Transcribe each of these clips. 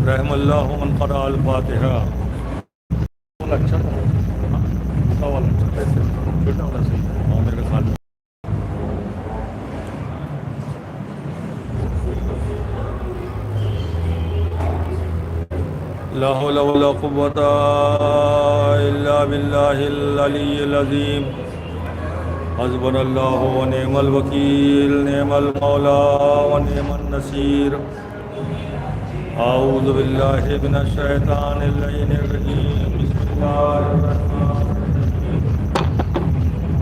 رحم اللہ من قرأ الفاتحہ. اچھا تھا چھوٹا والا، چھوٹا والا صحیح ہے. ہاں میرے خیال میں لا حول ولا قوة إلا بالله العلي العظيم. حسبنا الله ونعم الوكيل، نعم المولى ونعم النصير. أعوذ بالله من الشيطان اللعين الرجيم. بسم الله الرحمن الرحيم.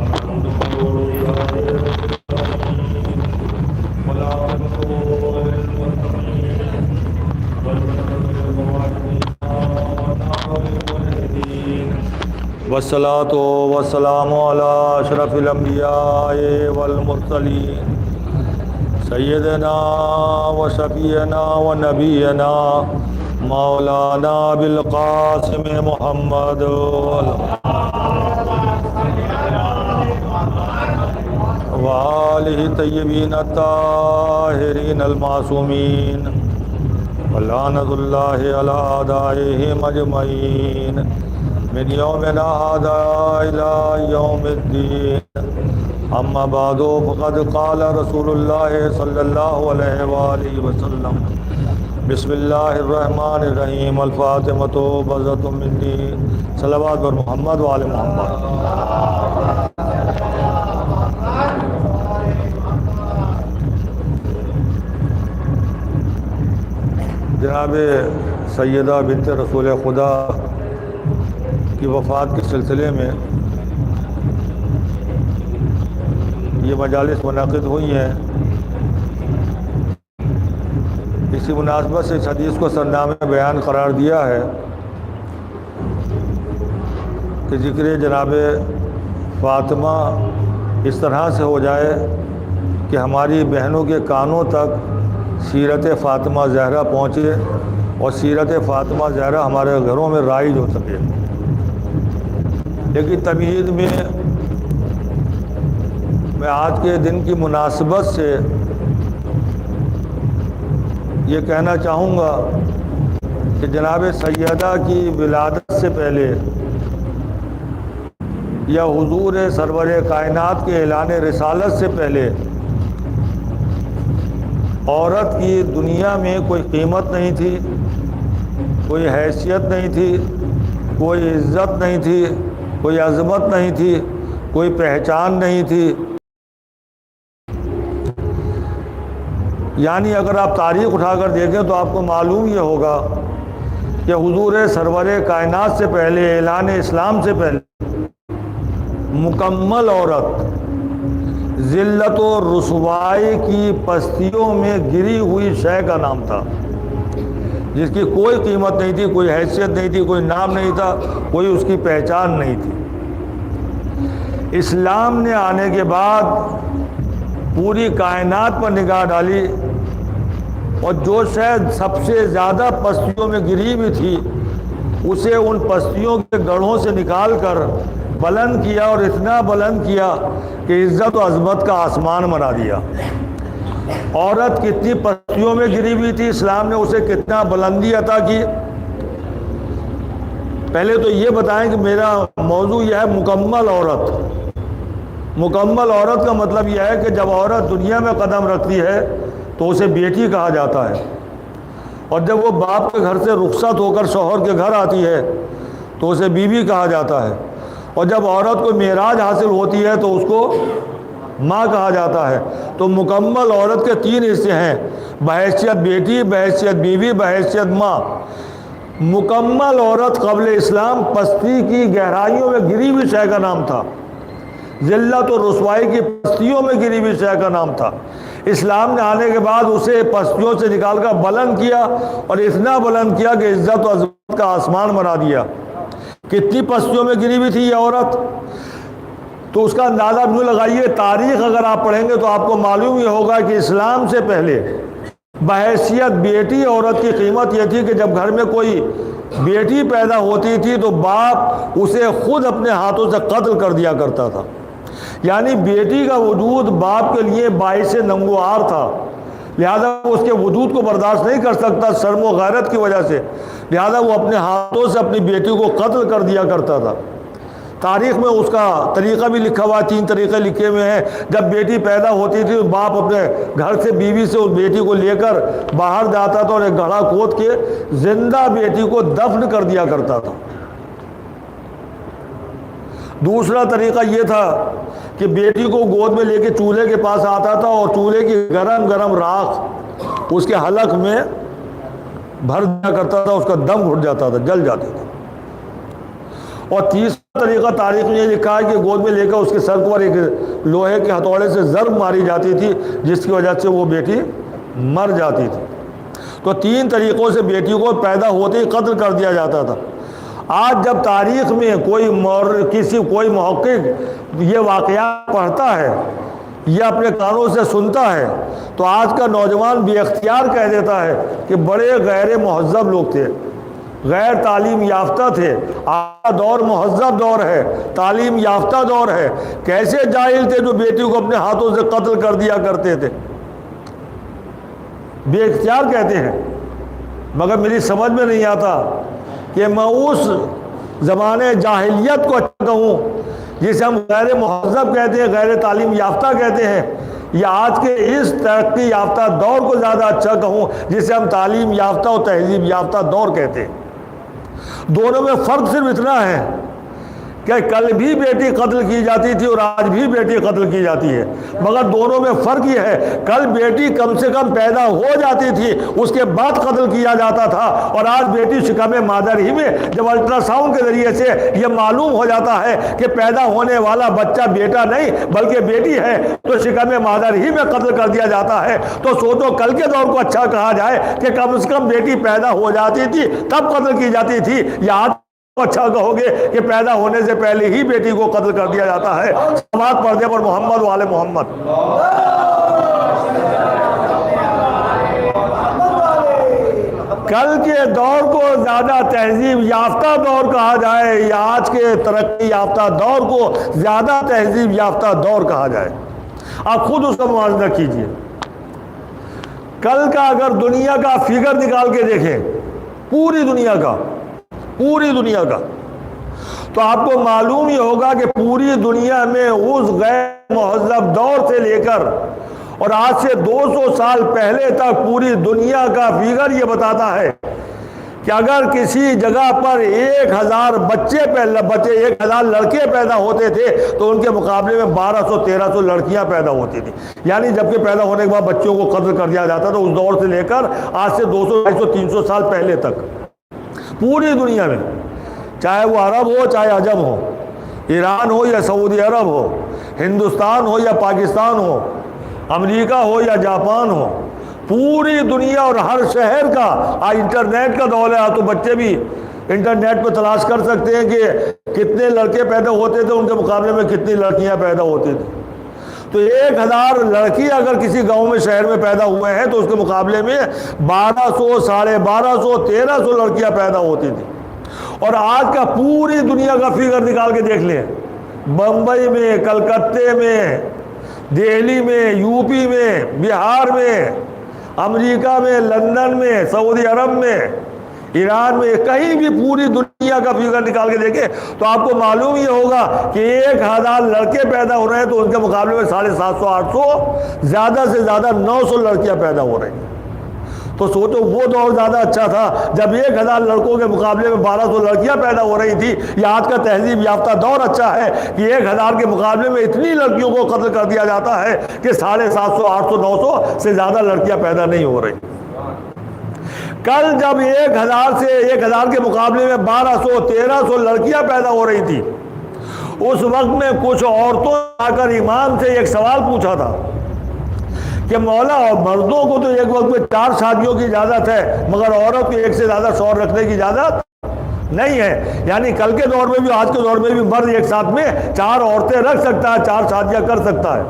الحمد لله رب العالمين والعاقبة للمتقين والصلاة والسلام على أشرف الأنبياء والمرسلين سيدنا وشفيعنا ونبينا مولانا بالقاسم محمد وآله الطيبين الطاهرين المعصومين ولعنة الله على أعدائهم أجمعين من يومنا هذا إلى يوم الدين. أما بعد فقد قال رسول الله صلى الله عليه وآله وسلم بسم الله الرحمن الرحيم. الفاطمة بضعة مني. صلوات بر محمد وآل محمد. جناب سیدہ بنت رسول خدا کی وفات کے سلسلے میں یہ مجالس منعقد ہوئی ہیں. اسی مناسبت سے اس حدیث کو سرنامہ بیان قرار دیا ہے کہ ذکر جناب فاطمہ اس طرح سے ہو جائے کہ ہماری بہنوں کے کانوں تک سیرت فاطمہ زہرا پہنچے اور سیرت فاطمہ زہرا ہمارے گھروں میں رائج ہو سکے. لیکن تمہید میں آج کے دن کی مناسبت سے یہ کہنا چاہوں گا کہ جناب سیدہ کی ولادت سے پہلے یا حضور سرور کائنات کے اعلان رسالت سے پہلے عورت کی دنیا میں کوئی قیمت نہیں تھی، کوئی حیثیت نہیں تھی، کوئی عزت نہیں تھی، کوئی عظمت نہیں تھی، کوئی پہچان نہیں تھی. یعنی اگر آپ تاریخ اٹھا کر دیکھیں تو آپ کو معلوم یہ ہوگا کہ حضور سرور کائنات سے پہلے، اعلان اسلام سے پہلے مکمل عورت ذلت و رسوائی کی پستیوں میں گری ہوئی شے کا نام تھا، جس کی کوئی قیمت نہیں تھی، کوئی حیثیت نہیں تھی، کوئی نام نہیں تھا، کوئی اس کی پہچان نہیں تھی. اسلام نے آنے کے بعد پوری کائنات پر نگاہ ڈالی اور جو شاید سب سے زیادہ پستیوں میں گری ہوئی تھی اسے ان پستیوں کے گڑھوں سے نکال کر بلند کیا، اور اتنا بلند کیا کہ عزت و عظمت کا آسمان بنا دیا. عورت کتنی پستیوں میں گری ہوئی تھی، اسلام نے اسے کتنا بلندی عطا کی. پہلے تو یہ بتائیں کہ میرا موضوع یہ ہے مکمل عورت. مکمل عورت کا مطلب یہ ہے کہ جب عورت دنیا میں قدم رکھتی ہے تو اسے بیٹی کہا جاتا ہے، اور جب وہ باپ کے گھر سے رخصت ہو کر شوہر کے گھر آتی ہے تو اسے بیوی کہا جاتا ہے، اور جب عورت کو معراج حاصل ہوتی ہے تو اس کو ماں کہا جاتا ہے. تو مکمل عورت کے 3 حصے ہیں: بحیثیت بیٹی، بحیثیت بیوی، بحیثیت ماں. مکمل عورت قبل اسلام پستی کی گہرائیوں میں گری ہوئی شے کا نام تھا، ذلت و رسوائی کی پستیوں میں گری ہوئی شے کا نام تھا. اسلام نے آنے کے بعد اسے پستیوں سے نکال کر بلند کیا، اور اتنا بلند کیا کہ عزت و عظمت کا آسمان بنا دیا. کتنی پستیوں میں گری ہوئی تھی یہ عورت، تو اس کا اندازہ یوں لگائیے. تاریخ اگر آپ پڑھیں گے تو آپ کو معلوم یہ ہوگا کہ اسلام سے پہلے بحیثیت بیٹی عورت کی قیمت یہ تھی کہ جب گھر میں کوئی بیٹی پیدا ہوتی تھی تو باپ اسے خود اپنے ہاتھوں سے قتل کر دیا کرتا تھا. یعنی بیٹی کا وجود باپ کے لیے باعث ننگوار تھا. لہذا وہ اس کے وجود کو برداشت نہیں کر سکتا شرم و غیرت کی وجہ سے، لہذا وہ اپنے ہاتھوں سے اپنی بیٹی کو قتل کر دیا کرتا تھا۔ تاریخ میں اس کا طریقہ بھی لکھا ہوا ہے، 3 طریقے لکھے ہوئے ہیں۔ جب بیٹی پیدا ہوتی تھی تو باپ اپنے گھر سے بیوی سے اس بیٹی کو لے کر باہر جاتا تھا اور ایک گڑھا کھود کے زندہ بیٹی کو دفن کر دیا کرتا تھا۔ دوسرا طریقہ یہ تھا کہ بیٹی کو گود میں لے کے چولہے کے پاس آتا تھا اور چولہے کی گرم گرم راکھ اس کے حلق میں بھر دیا کرتا تھا، اس کا دم گھٹ جاتا تھا، جل جاتا تھا۔ اور تیسرا طریقہ تاریخ میں یہ لکھا ہے کہ گود میں لے کر اس کے سر پر ایک لوہے کے ہتھوڑے سے ضرب ماری جاتی تھی، جس کی وجہ سے وہ بیٹی مر جاتی تھی۔ تو 3 طریقوں سے بیٹی کو پیدا ہوتے ہی قتل کر دیا جاتا تھا۔ آج جب تاریخ میں کوئی محقق یہ واقعات پڑھتا ہے یا اپنے کانوں سے سنتا ہے تو آج کا نوجوان بے اختیار کہہ دیتا ہے کہ بڑے غیر مہذب لوگ تھے، غیر تعلیم یافتہ تھے۔ آج دور مہذب دور ہے، تعلیم یافتہ دور ہے، کیسے جاہل تھے جو بیٹی کو اپنے ہاتھوں سے قتل کر دیا کرتے تھے؟ بے اختیار کہتے ہیں، مگر میری سمجھ میں نہیں آتا کہ میں اس زمانے جاہلیت کو اچھا کہوں جسے ہم غیر مہذب کہتے ہیں، غیر تعلیم یافتہ کہتے ہیں، یا آج کے اس ترقی یافتہ دور کو زیادہ اچھا کہوں جسے ہم تعلیم یافتہ اور تہذیب یافتہ دور کہتے ہیں۔ دونوں میں فرق صرف اتنا ہے کہ کل بھی بیٹی قتل کی جاتی تھی اور آج بھی بیٹی قتل کی جاتی ہے، مگر دونوں میں فرق یہ ہے کل بیٹی کم سے کم پیدا ہو جاتی تھی، اس کے بعد قتل کیا جاتا تھا، اور آج بیٹی شکم مادر ہی میں جب الٹرا ساؤنڈ کے ذریعے سے یہ معلوم ہو جاتا ہے کہ پیدا ہونے والا بچہ بیٹا نہیں بلکہ بیٹی ہے تو شکم مادر ہی میں قتل کر دیا جاتا ہے۔ تو سوچو کل کے دور کو اچھا کہا جائے کہ کم سے کم بیٹی پیدا ہو جاتی تھی تب قتل کی جاتی تھی، یا آج اچھا کہو گے کہ پیدا ہونے سے پہلے ہی بیٹی کو قتل کر دیا جاتا ہے۔ سماعت پردے پر محمد والے محمد۔ کل کے دور کو زیادہ تہذیب یافتہ دور کہا جائے یا آج کے ترقی یافتہ دور کو زیادہ تہذیب یافتہ دور کہا جائے، آپ خود اس کا موازنہ کیجئے۔ کل کا اگر دنیا کا فگر نکال کے دیکھیں، پوری دنیا کا تو آپ کو معلوم ہی ہوگا کہ پوری دنیا میں اس غیر مہذب دور سے لے کر اور آج سے 200 سال پہلے تک پوری دنیا کا فگر یہ بتاتا ہے کہ اگر کسی جگہ پر 1000 1000 لڑکے پیدا ہوتے تھے تو ان کے مقابلے میں 1200-1300 لڑکیاں پیدا ہوتی تھیں، یعنی جبکہ پیدا ہونے کے بعد بچوں کو قتل کر دیا جاتا تھا اس دور سے لے کر آج سے 200-250-300 سال پہلے تک پوری دنیا میں، چاہے وہ عرب ہو چاہے عجم ہو، ایران ہو یا سعودی عرب ہو، ہندوستان ہو یا پاکستان ہو، امریکہ ہو یا جاپان ہو، پوری دنیا اور ہر شہر کا آج انٹرنیٹ کا دور ہے تو بچے بھی انٹرنیٹ پہ تلاش کر سکتے ہیں کہ کتنے لڑکے پیدا ہوتے تھے ان کے مقابلے میں کتنی لڑکیاں پیدا ہوتی تھیں۔ تو 1000 لڑکی اگر کسی گاؤں میں شہر میں پیدا ہوئے ہیں تو اس کے مقابلے میں 1200 1250 1300 لڑکیاں پیدا ہوتی تھیں۔ اور آج کا پوری دنیا کا فگر نکال کے دیکھ لیں، بمبئی میں، کلکتے میں، دہلی میں، یو پی میں، بہار میں، امریکہ میں، لندن میں، سعودی عرب میں، ایران میں، کہیں بھی پوری دنیا کا فگر نکال کے دیکھیں تو آپ کو معلوم یہ ہوگا کہ 1000 لڑکے پیدا ہو رہے ہیں تو ان کے مقابلے میں 750 800 زیادہ سے زیادہ 900 لڑکیاں پیدا ہو رہی ہیں۔ تو سوچو وہ دور زیادہ اچھا تھا جب 1000 لڑکوں کے مقابلے میں 1200 لڑکیاں پیدا ہو رہی تھی، یا آج کا تہذیب یافتہ دور اچھا ہے کہ 1000 کے مقابلے میں اتنی لڑکیوں کو قتل کر دیا جاتا ہے کہ 750 800 900 سے زیادہ لڑکیاں پیدا نہیں ہو رہی۔ کل جب 1000 کے مقابلے میں 1200 1300 لڑکیاں پیدا ہو رہی تھی، اس وقت میں کچھ عورتوں نے آ کر امام سے ایک سوال پوچھا تھا کہ مولا مردوں کو تو ایک وقت میں 4 شادیوں کی اجازت ہے مگر عورت کو 1 سے زیادہ شوہر رکھنے کی اجازت نہیں ہے، یعنی کل کے دور میں بھی آج کے دور میں بھی مرد ایک ساتھ میں 4 عورتیں رکھ سکتا ہے، 4 شادیاں کر سکتا ہے۔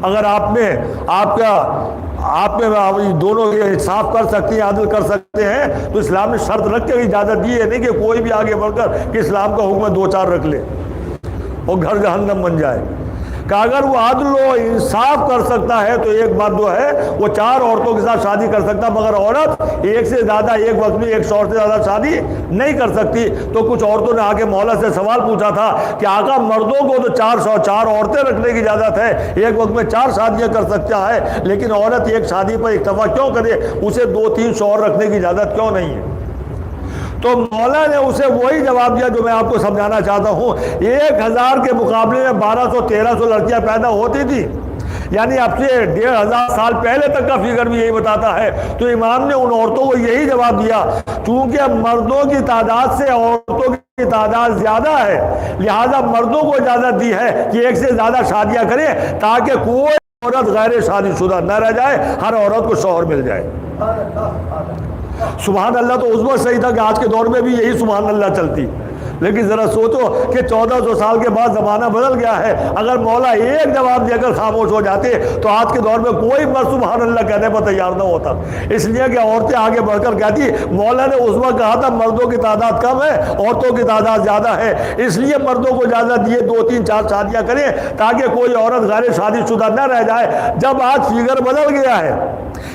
اگر آپ میں دونوں انصاف کر سکتے ہیں، عادل کر سکتے ہیں تو اسلام نے شرط رکھ کے اجازت دی ہے، نہیں کہ کوئی بھی آگے بڑھ کر کہ اسلام کا حکم 2 4 رکھ لے اور گھر جہنم بن جائے۔ کہ اگر وہ عدل و انصاف کر سکتا ہے تو ایک بات جو ہے وہ 4 عورتوں کے ساتھ شادی کر سکتا، مگر عورت ایک سے زیادہ ایک وقت میں ایک شوہر سے زیادہ شادی نہیں کر سکتی۔ تو کچھ عورتوں نے آ کے مولا سے سوال پوچھا تھا کہ آقا مردوں کو تو 4 عورتیں رکھنے کی اجازت ہے، ایک وقت میں 4 شادیاں کر سکتا ہے، لیکن عورت ایک شادی پر اکتفا کیوں کرے، اسے 2-3 شوہر رکھنے کی اجازت کیوں نہیں ہے؟ تو مولا نے اسے وہی جواب دیا جو میں آپ کو سمجھانا چاہتا ہوں۔ 1000 کے مقابلے میں 1200-1300 لڑکیاں پیدا ہوتی تھی، یعنی اب سے 1500 سال پہلے تک کا فگر بھی یہی بتاتا ہے۔ تو امام نے ان عورتوں کو یہی جواب دیا، چونکہ مردوں کی تعداد سے عورتوں کی تعداد زیادہ ہے، لہذا مردوں کو اجازت دی ہے کہ ایک سے زیادہ شادیاں کریں تاکہ کوئی عورت غیر شادی شدہ نہ رہ جائے، ہر عورت کو شوہر مل جائے۔ سبحان اللہ، تو اس وقت صحیح تھا کہ آج کے دور میں بھی یہی سبحان اللہ چلتی، لیکن ذرا سوچو کہ 1400 سال کے بعد زمانہ بدل گیا ہے۔ اگر مولا ایک جواب دے کر خاموش ہو جاتے تو آج کے دور میں کوئی مرد سبحان اللہ کہنے پر تیار نہ ہوتا، اس لیے کہ عورتیں آگے بڑھ کر کہتی مولا نے اس وقت کہا تھا مردوں کی تعداد کم ہے، عورتوں کی تعداد زیادہ ہے، اس لیے مردوں کو اجازت دیے 2-3-4 شادیاں کریں تاکہ کوئی عورت غیر شادی شدہ نہ رہ جائے۔ جب آج فگر بدل گیا ہے،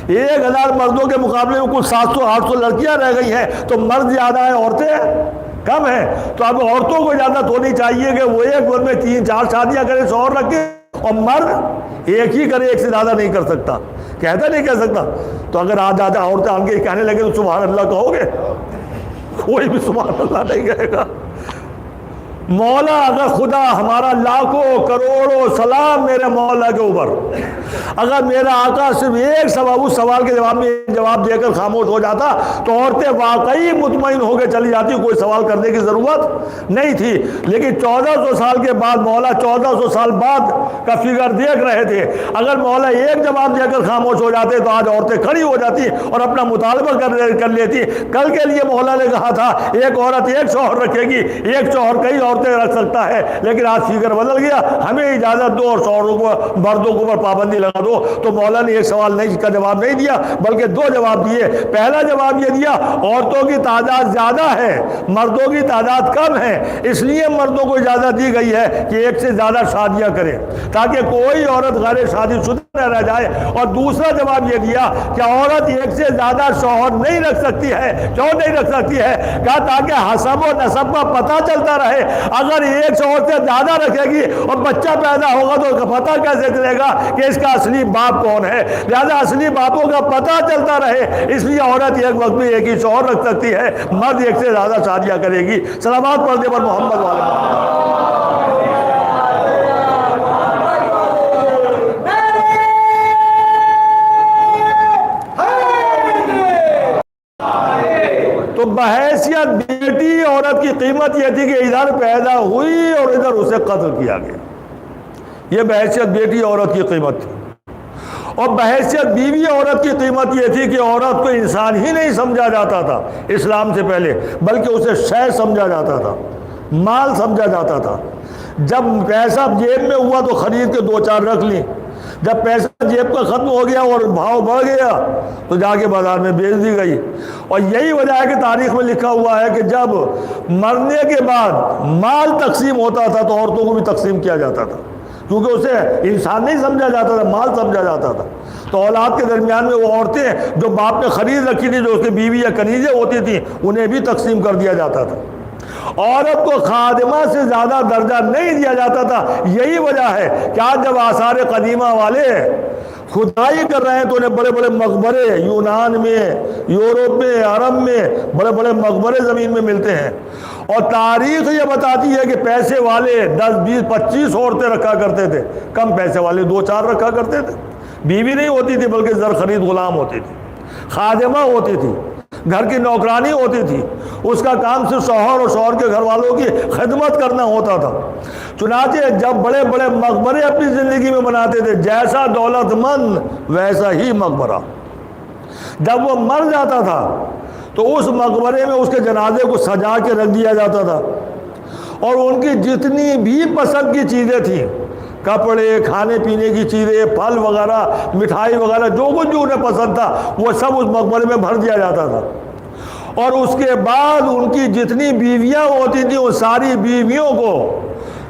1000 مردوں کے مقابلے میں کچھ 700-800 لڑکیاں رہ گئی ہیں، تو مرد زیادہ ہیں عورتیں کم ہیں، تو اب عورتوں کو اجازت ہونی چاہیے کہ وہ ایک وقت میں 3-4 شادیاں کریں، شوہر رکھے، اور مرد ایک ہی کرے، ایک سے زیادہ نہیں کر سکتا، کہتا نہیں کہہ سکتا۔ تو اگر آج عورتیں آن کے کہنے لگے تو سبحان اللہ کہو گے؟ کوئی بھی سبحان اللہ نہیں کہے گا۔ مولا اگر خدا ہمارا لاکھوں کروڑوں سلام میرے مولا کے اوپر، اگر میرا آقا صرف ایک اس سوال کے جواب میں جواب دے کر خاموش ہو جاتا تو عورتیں واقعی مطمئن ہو کے چلی جاتی، کوئی سوال کرنے کی ضرورت نہیں تھی۔ لیکن 1400 سال کے بعد مولا 1400 سال بعد کا فگر دیکھ رہے تھے، اگر مولا ایک جواب دے کر خاموش ہو جاتے تو آج عورتیں کھڑی ہو جاتی اور اپنا مطالبہ کر لیتی۔ کل کے لیے مولا نے کہا تھا ایک عورت ایک شوہر رکھے گی، ایک شوہر کئی عورتیں رکھ سکتا ہے، لیکن آج فگر بدل گیا، ہمیں اجازت دو اور شوہروں کو مردوں کو پابندی لگا دو۔ تو مولا نے ایک سوال کا جواب نہیں دیا بلکہ 2 جواب دیے۔ پہلا جواب یہ دیا عورتوں کی تعداد زیادہ ہے، مردوں کی تعداد کم ہے، اس لیے مردوں کو اجازت دی گئی ہے کہ ایک سے زیادہ شادیاں کریں تاکہ کوئی عورت غیر شادی شدہ نہ رہ جائے۔ اور دوسرا جواب یہ دیا کہ عورت ایک سے زیادہ شوہر نہیں رکھ سکتی ہے۔ کیوں نہیں رکھ سکتی ہے؟ کہا تاکہ حسب و نسب کا پتہ چلتا رہے۔ اگر ایک شوہر سے زیادہ رکھے گی اور بچہ پیدا ہوگا تو پتہ کیسے چلے گا کہ اس کا اصلی باپ کون ہے؟ لہذا اصلی باپوں کا پتہ چلتا رہے، اس لیے عورت ایک وقت میں ایک ہی شوہر رکھ سکتی ہے، مرد ایک سے زیادہ شادیاں کرے گی۔ سلامات پڑھنے پر محمد والے تو بحیثیت بیٹی عورت کی قیمت یہ تھی کہ ادھر پیدا ہوئی اور ادھر اسے قتل کیا گیا، یہ بحیثیت بیٹی عورت کی قیمت تھی۔ اور بحیثیت بیوی عورت کی قیمت یہ تھی کہ عورت کو انسان ہی نہیں سمجھا جاتا تھا اسلام سے پہلے، بلکہ اسے شے سمجھا جاتا تھا، مال سمجھا جاتا تھا۔ جب پیسہ جیب میں ہوا تو خرید کے 2-4 رکھ لی، جب پیسہ جیب کا ختم ہو گیا اور بھاؤ بڑھ گیا تو جا کے بازار میں بیچ دی گئی۔ اور یہی وجہ ہے کہ تاریخ میں لکھا ہوا ہے کہ جب مرنے کے بعد مال تقسیم ہوتا تھا تو عورتوں کو بھی تقسیم کیا جاتا تھا، کیونکہ اسے انسان نہیں سمجھا جاتا تھا، مال سمجھا جاتا تھا۔ تو اولاد کے درمیان میں وہ عورتیں جو باپ نے خرید رکھی تھی، جو اس کی بیوی یا کنیزیں ہوتی تھیں، انہیں بھی تقسیم کر دیا جاتا تھا۔ عورت کو خادمہ سے زیادہ درجہ نہیں دیا جاتا تھا۔ یہی وجہ ہے کہ آج جب آثار قدیمہ والے کھدائی کر رہے ہیں تو انہیں بڑے بڑے مقبرے یونان میں، یورپ میں، عرب میں بڑے بڑے مقبرے زمین میں ملتے ہیں، اور تاریخ یہ بتاتی ہے کہ پیسے والے 10 20 25 عورتیں رکھا کرتے تھے، کم پیسے والے 2-4 رکھا کرتے تھے۔ بیوی نہیں ہوتی تھی بلکہ زر خرید غلام ہوتی تھی، خادمہ ہوتی تھی، گھر کی نوکرانی ہوتی تھی، اس کا کام صرف شوہر اور شوہر کے گھر والوں کی خدمت کرنا ہوتا تھا۔ چنانچہ جب بڑے بڑے مقبرے اپنی زندگی میں بناتے تھے، جیسا دولت مند ویسا ہی مقبرہ، جب وہ مر جاتا تھا تو اس مقبرے میں اس کے جنازے کو سجا کے رکھ دیا جاتا تھا، اور ان کی جتنی بھی پسند کی چیزیں تھیں، کپڑے، کھانے پینے کی چیزیں، پھل وغیرہ، مٹھائی وغیرہ، جو کچھ جو انہیں پسند تھا وہ سب اس مقبرے میں بھر دیا جاتا تھا۔ اور اس کے بعد ان کی جتنی بیویاں ہوتی تھیں، وہ ساری بیویوں کو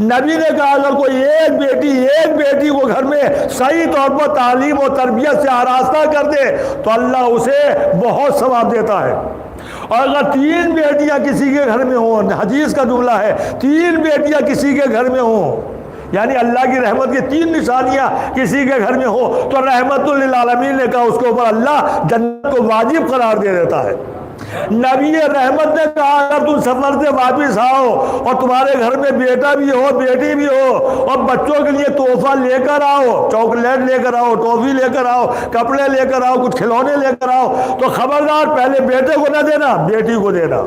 نبی نے کہا اگر کوئی ایک بیٹی کو گھر میں صحیح طور پر تعلیم و تربیت سے آراستہ کر دے تو اللہ اسے بہت ثواب دیتا ہے. اور اگر 3 بیٹیاں کسی کے گھر میں ہوں، حدیث کا جملہ ہے 3 بیٹیاں کسی کے گھر میں ہوں، یعنی اللہ کی رحمت کی 3 نشانیاں کسی کے گھر میں ہو تو رحمت للعالمین نے کہا اس کے اوپر اللہ جنت کو واجب قرار دے دیتا ہے. نبی رحمت نے کہا اگر تم سفر سے واپس آؤ اور تمہارے گھر میں بیٹا بھی ہو بیٹی بھی ہو اور بچوں کے لیے تحفہ لے کر آؤ، چاکلیٹ لے کر آؤ، ٹافی لے کر آؤ، کپڑے لے کر آؤ، کچھ کھلونے لے کر آؤ، تو خبردار پہلے بیٹے کو نہ دینا، بیٹی کو دینا.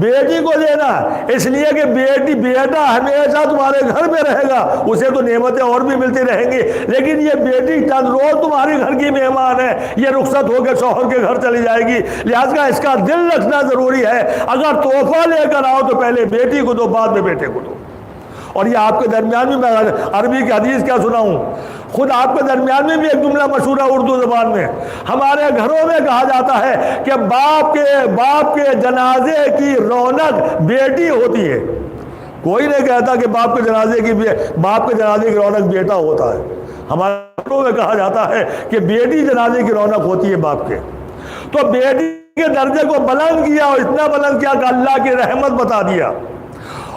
بیٹی کو دینا، اس لیے کہ بیٹا ہمیشہ تمہارے گھر میں رہے گا، اسے تو نعمتیں اور بھی ملتی رہیں گی، لیکن یہ بیٹی چند روز تمہارے گھر کی مہمان ہے، یہ رخصت ہو کے شوہر کے گھر چلی جائے گی، لہذا اس کا دل رکھنا ضروری ہے. اگر تحفہ لے کر آؤ تو پہلے بیٹی کو دو، بعد میں بیٹے کو دو. اور یہ آپ کے درمیان میں میں عربی کی حدیث کیا سناؤں، خود آپ کے درمیان میں بھی ایک جملہ مشہور ہے اردو زبان میں. ہمارے گھروں میں کہا جاتا ہے کہ باپ کے جنازے کی رونق بیٹی ہوتی ہے. کوئی نہیں کہتا کہ باپ کے جنازے کی رونق بیٹا ہوتا ہے. ہمارے گھروں میں کہا جاتا ہے کہ بیٹی جنازے کی رونق ہوتی ہے باپ کے. تو بیٹی کے درجے کو بلند کیا اور اتنا بلند کیا کہ اللہ کی رحمت بتا دیا.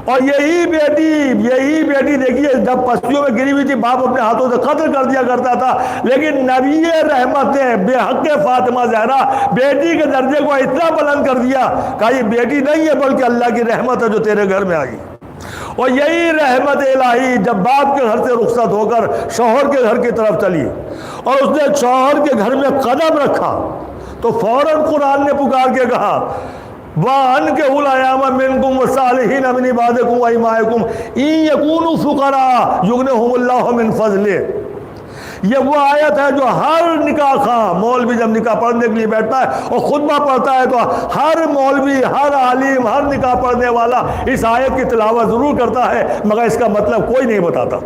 اور یہی بیٹی دیکھیے جب پستیوں میں گری ہوئی تھی باپ اپنے ہاتھوں سے قتل کر دیا کرتا تھا، لیکن نبی رحمت نے بے حق فاطمہ زہرا بیٹی کے درجے کو اتنا بلند کر دیا کہ یہ بیٹی نہیں ہے بلکہ اللہ کی رحمت ہے جو تیرے گھر میں آئی. اور یہی رحمت الہی جب باپ کے گھر سے رخصت ہو کر شوہر کے گھر کی طرف چلی اور اس نے شوہر کے گھر میں قدم رکھا تو فوراً قرآن نے پکار کے کہا وَأَنكِحُوا الْأَيَامَ مِنكُمْ وَالصَّالِحِينَ مِنْ عِبَادِكُمْ وَإِمَائِكُمْ إِنْ يَكُونُوا فُقَرَاءَ يُغْنِهُمُ اللَّهُ مِنْ فَضْلِهِ. یہ وہ آیت ہے جو ہر نکاح خواہ مولوی جب نکاح پڑھنے کے لیے بیٹھتا ہے اور خطبہ پڑھتا ہے تو ہر مولوی، ہر عالم، ہر نکاح پڑھنے والا اس آیت کی تلاوت ضرور کرتا ہے، مگر اس کا مطلب کوئی نہیں بتاتا.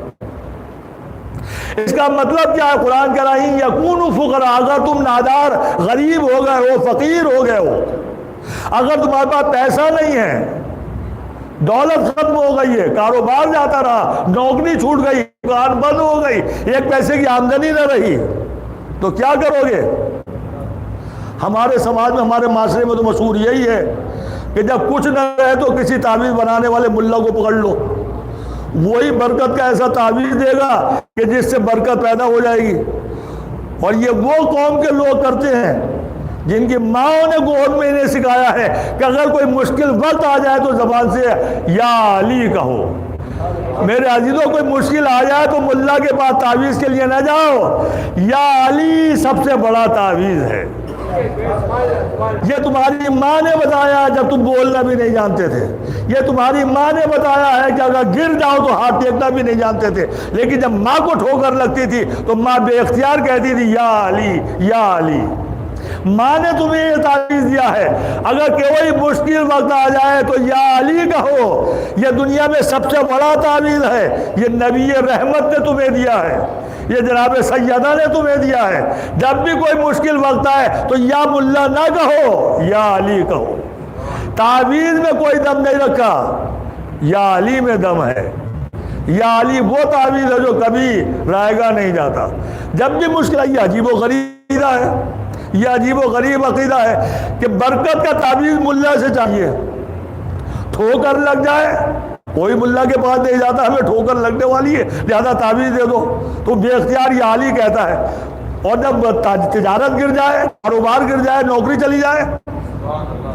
اس کا مطلب کیا ہے؟ قرآن کہہ رہا ہے یکونوا فقراء، اگر تم نادار غریب ہو گئے ہو، فقیر ہو گئے ہو، اگر تمہارے پاس پیسہ نہیں ہے، دولت ختم ہو گئی ہے، کاروبار جاتا رہا، نوکری چھوٹ گئی، دکان بند ہو گئی، ایک پیسے کی آمدنی نہ رہی، تو کیا کرو گے؟ ہمارے سماج میں، ہمارے معاشرے میں تو مشہور یہی ہے کہ جب کچھ نہ رہے تو کسی تعویذ بنانے والے ملا کو پکڑ لو، وہی برکت کا ایسا تعویذ دے گا کہ جس سے برکت پیدا ہو جائے گی. اور یہ وہ قوم کے لوگ کرتے ہیں جن کی ماں نے گود میں انہیں سکھایا ہے کہ اگر کوئی مشکل وقت آ جائے تو زبان سے یا علی کہو. میرے عزیزوں کوئی مشکل آ جائے تو ملا کے پاس تعویذ کے لیے نہ جاؤ، یا علی سب سے بڑا تعویذ ہے. یہ تمہاری ماں نے بتایا جب تم بولنا بھی نہیں جانتے تھے، یہ تمہاری ماں نے بتایا ہے کہ اگر گر جاؤ تو ہاتھ ٹیکنا بھی نہیں جانتے تھے، لیکن جب ماں کو ٹھوکر لگتی تھی تو ماں بے اختیار کہتی تھی یا علی یا علی. ماں نے تمہیں یہ تعویذ دیا ہے، اگر کوئی مشکل وقت آ جائے تو یا علی کہو. یہ دنیا میں سب سے بڑا تعویذ ہے، یہ نبی رحمت نے تمہیں دیا ہے، یہ جناب سیدہ نے تمہیں دیا ہے. جب بھی کوئی مشکل وقت آئے تو یا ملا نہ کہو، یا علی کہو. تعویذ میں کوئی دم نہیں رکھا، یا علی میں دم ہے. یا علی وہ تعویذ ہے جو کبھی رائے گا نہیں جاتا. جب بھی مشکل آئی، عجیب و غریب ہے، یہ عجیب و غریب عقیدہ ہے کہ برکت کا تعویذ ملا سے چاہیے. ٹھوکر لگ جائے، کوئی ملا کے پاس نہیں جاتا، ہمیں ٹھوکر لگنے والی ہے لہذا تعویذ دے دو، تو بے اختیار یہ علی کہتا ہے. اور جب تجارت گر جائے، کاروبار گر جائے، نوکری چلی جائے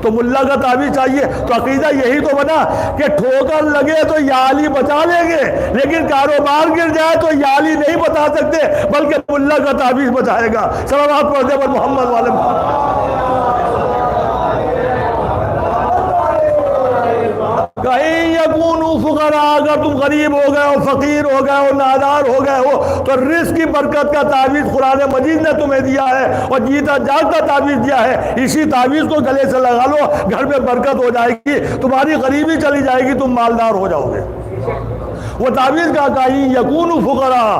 تو ملا کا تعویذ چاہیے. تو عقیدہ یہی تو بنا کہ ٹھوکر لگے تو یا علی بچا لیں گے، لیکن کاروبار گر جائے تو یا علی نہیں بتا سکتے بلکہ ملا کا تعویذ بچائے گا. صلوات پڑھتے پر محمد والے کہیں یکونوا فقراء، اگر تم غریب ہو گئے ہو، فقیر ہو گئے ہو، نادار ہو گئے ہو تو رزق کی برکت کا تعویذ قرآن مجید نے تمہیں دیا ہے اور جیتا جاگتا تعویذ دیا ہے. اسی تعویذ کو گلے سے لگا لو، گھر میں برکت ہو جائے گی، تمہاری غریبی چلی جائے گی، تم مالدار ہو جاؤ گے. وہ تعویذ کا کہیں یکونوا فقراء،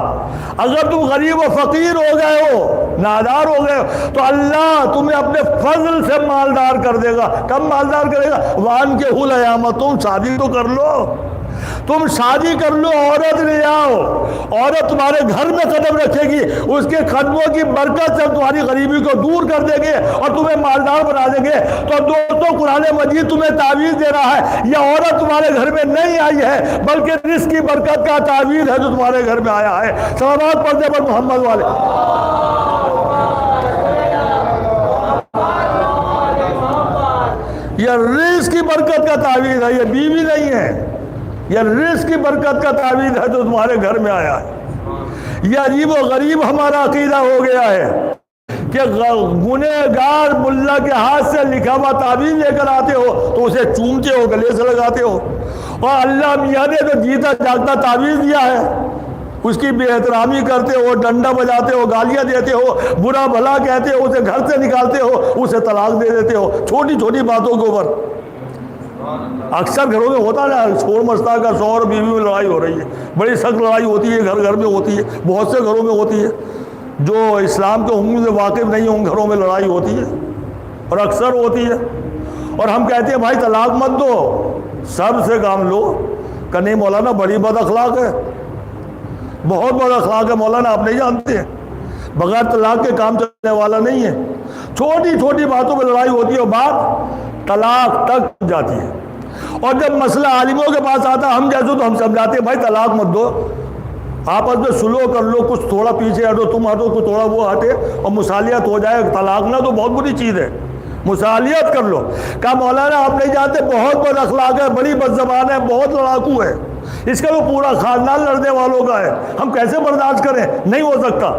اگر تم غریب و فقیر ہو گئے ہو، نادار ہو گئے ہو تو اللہ تمہیں اپنے فضل سے مالدار کر دے گا. کب مالدار کرے گا؟ وَأَنكِحُوا الْأَيَامَ، تم شادی تو کر لو. تم شادی کر لو، عورت لے آؤ، عورت تمہارے گھر میں قدم رکھے گی، اس کے قدموں کی برکت سے تمہاری غریبی کو دور کر دیں گے اور تمہیں مالدار بنا دیں گے۔ تو دوستو قرآن مجید تمہیں تعویذ دے رہا ہے، یہ عورت تمہارے گھر میں نہیں آئی ہے بلکہ رزق کی برکت کا تعویذ ہے جو تمہارے گھر میں آیا ہے۔ صلوات پڑھنے پر محمد والے۔ یہ رزق کی برکت کا تعویذ ہے، یہ بیوی نہیں ہے، یہ رزق کی برکت کا تعویذ ہے جو تمہارے گھر میں آیا ہے۔ یہ عجیب و غریب ہمارا عقیدہ ہو گیا ہے کہ گنہگار ملا کے ہاتھ سے لکھا ہوا تعویذ لے کر آتے ہو تو اسے چومتے ہو، گلے سے لگاتے ہو، اور اللہ میاں نے تو جیتا جاگتا تعویذ دیا ہے، اس کی بے احترامی کرتے ہو، ڈنڈا بجاتے ہو، گالیاں دیتے ہو، برا بھلا کہتے ہو، اسے گھر سے نکالتے ہو، اسے طلاق دے دیتے ہو، چھوٹی چھوٹی باتوں کے اوپر۔ اکثر گھروں میں ہوتا نا، شور مچتا کا شوہر بیوی میں لڑائی ہو رہی ہے، بڑی سخت لڑائی ہوتی ہے، گھر گھر میں ہوتی ہے، بہت سے گھروں میں ہوتی ہے، جو اسلام کے حکم سے واقف نہیں ہیں ان گھروں میں لڑائی ہوتی ہے اور اکثر ہوتی ہے۔ اور ہم کہتے ہیں بھائی طلاق مت دو، سب سے کام لو، کہ نہیں مولانا بڑی بد اخلاق ہے، بہت بد اخلاق ہے مولانا، آپ نہیں جانتے ہیں، بغیر طلاق کے کام چلنے والا نہیں ہے۔ چھوٹی چھوٹی باتوں پہ لڑائی ہوتی ہے اور بات طلاق تک جاتی ہے، اور جب مسئلہ عالموں کے پاس آتا ہے ہم جیسے تو ہم سمجھاتے ہیں بھائی طلاق مت دو، آپس میں سلو کر لو، کچھ تھوڑا پیچھے ہٹو، تم ہٹو، کچھ تھوڑا وہ ہٹے اور مصالحت ہو جائے۔ طلاق نہ تو بہت بری چیز ہے، مصالحت کر لو۔ کہا مولانا آپ نہیں جانتے بہت بد اخلاق ہے، بڑی بد زبان ہے، بہت لڑاکو ہے، اس کا تو پورا خاندان لڑنے والوں کا ہے، ہم کیسے برداشت کریں؟ نہیں ہو سکتا۔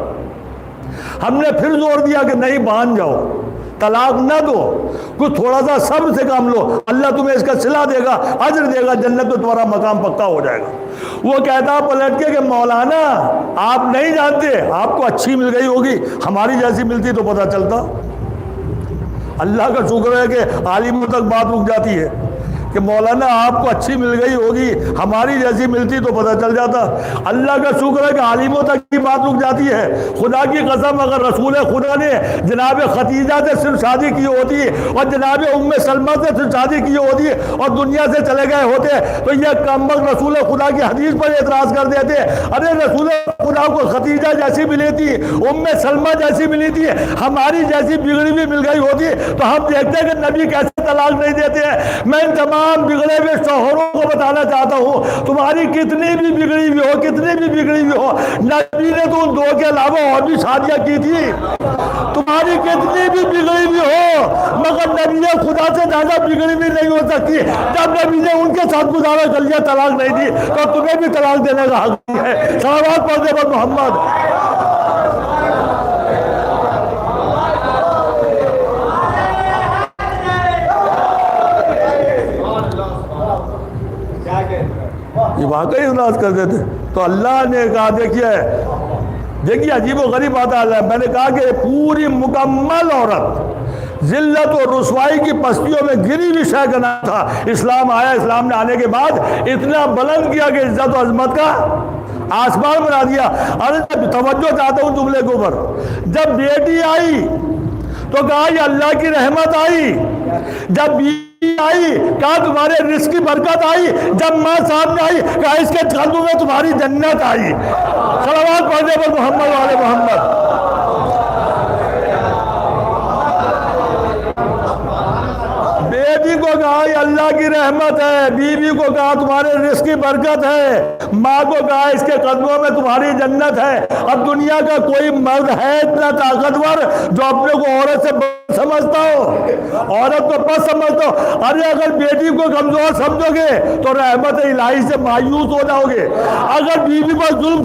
ہم نے پھر زور دیا کہ نہیں مان جاؤ، طلاق نہ دو، کچھ تھوڑا سا صبر سے کام لو، اللہ تمہیں اس کا صلہ دے گا، اجر دے گا، جنت میں تمہارا مقام پکا ہو جائے گا۔ وہ کہتا پلٹ کے کہ مولانا آپ نہیں جانتے، آپ کو اچھی مل گئی ہوگی، ہماری جیسی ملتی تو پتہ چلتا۔ اللہ کا شکر ہے کہ عالموں تک بات رک جاتی ہے کہ مولانا آپ کو اچھی مل گئی ہوگی، ہماری جیسی ملتی تو پتہ چل جاتا۔ اللہ کا شکر ہے کہ عالموں تک کی بات رک جاتی ہے۔ خدا کی قسم اگر رسول خدا نے جناب خدیجہ سے صرف شادی کی ہوتی اور جناب ام سلمہ سے صرف شادی کی ہوتی اور دنیا سے چلے گئے ہوتے تو یہ کمبخت رسول خدا کی حدیث پر اعتراض کر دیتے، ارے رسول خدا کو خدیجہ جیسی ملی تھی، ام سلمہ جیسی ملی تھی، ہماری جیسی بگڑی بھی مل گئی ہوتی تو ہم دیکھتے کہ نبی کیسے طلاق نہیں دیتے ہیں۔ میں ان تمام بگڑے ہوئے شوہروں کو بتانا چاہتا ہوں، تمہاری کتنی بھی بگڑی ہوئی ہو، کتنی بھی بگڑی ہوئی ہو، نبی نے تو ان دو کے علاوہ اور بھی شادیاں کی تھی۔ تمہاری کتنی بھی بگڑی ہوئی ہو مگر نبی خدا سے زیادہ بگڑی بھی نہیں ہو سکتی۔ جب نبی نے ان کے ساتھ گزارا کر لیا، طلاق نہیں دی، تو تمہیں بھی طلاق دینے کا حق ہے۔ صلوات پڑھنے پر محمد۔ یہ واقعی انداز کرتے تھے تو اللہ نے کہا دیکھیے عجیب و غریب بات ہے، میں نے کہا کہ پوری مکمل عورت ذلت و رسوائی کی پستیوں میں گری ہوئی شے کا نام تھا۔ اسلام آیا، اسلام نے آنے کے بعد اتنا بلند کیا کہ عزت و عظمت کا آسمان بنا دیا۔ ارے توجہ چاہتا ہوں جملے کے اوپر، جب بیٹی آئی تو کہا یہ اللہ کی رحمت آئی، جب بیوی آئی کہا تمہارے رزق کی برکت آئی، جب ماں سامنے آئی کہا اس کے قدموں میں تمہاری جنت آئی۔ صلوات پڑھنے پر محمد والے محمد۔ بیٹی کو کہا یہ اللہ کی رحمت ہے، بیوی کو کہا تمہارے رزق کی برکت ہے، ماں کو کہا اس کے قدموں میں تمہاری جنت ہے۔ اب دنیا کا کوئی مرد ہے اتنا طاقتور جو اپنے کو عورت سے سمجھتا ہو، عورت کو پس سمجھتا ہو؟ ارے اگر بیٹی کو کمزور سمجھو گے تو رحمت الہی سے مایوس ہو جاؤ گے، اگر بیوی پر ظلم